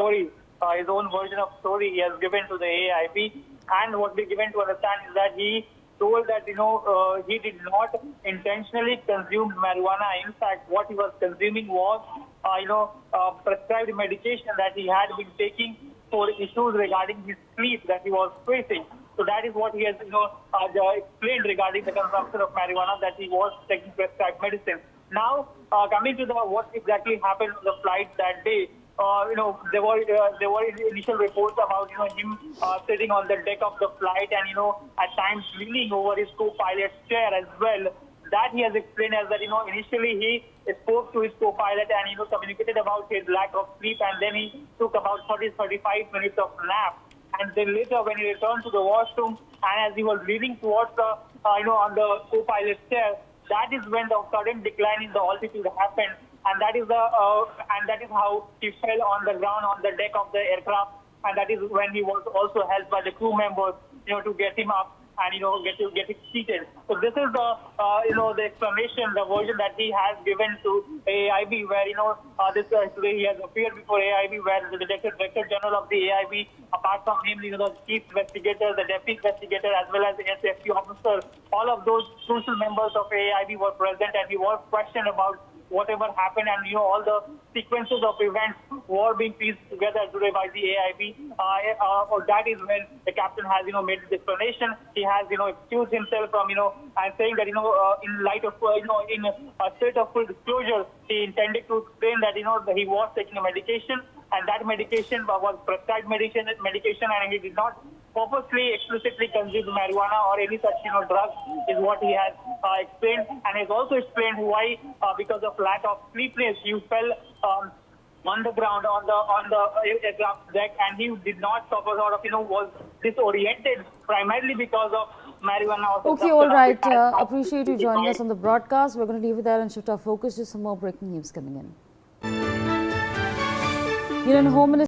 story, his own version of story he has given to the AAIB. And what we given to understand is that he told that, he did not intentionally consume marijuana. In fact, what he was consuming was, prescribed medication that he had been taking for issues regarding his sleep that he was facing. So that is what he has, explained regarding the consumption of marijuana, that he was taking prescribed medicine. Now, coming to what exactly happened on the flight that day, there were initial reports about him sitting on the deck of the flight and at times leaning over his co-pilot's chair as well. That he has explained as that initially he spoke to his co-pilot and communicated about his lack of sleep, and then he took about 30-35 minutes of nap. And then later, when he returned to the washroom, and as he was leaning towards the on the co-pilot's chair, that is when the sudden decline in the altitude happened, and that is how he fell on the ground on the deck of the aircraft, and that is when he was also helped by the crew members, to get him up and get him seated. So this is the explanation, the version that he has given to AAIB, where today he has appeared before AAIB, where the Director General of the AAIB, apart from him, the Chief Investigator, the Deputy Investigator, as well as the SFQ officer, all of those crucial members of AAIB were present, and he was questioned about whatever happened, and all the sequences of events were being pieced together today by the AAIB. That is when the captain has made this explanation. He has excused himself from and saying that in light of in a state of full disclosure, he intended to explain that he was taking a medication, and that medication was prescribed medication, and he did not purposely, explicitly consume marijuana or any such drug, is what he has explained. And he has also explained why, because of lack of sleepiness, he fell on the ground on the aircraft deck, and he did not suffer sort of was disoriented primarily because of marijuana. Okay, all right. Appreciate you joining us on the broadcast. We're going to leave it there and shift our focus to some more breaking news coming in. Union Home Minister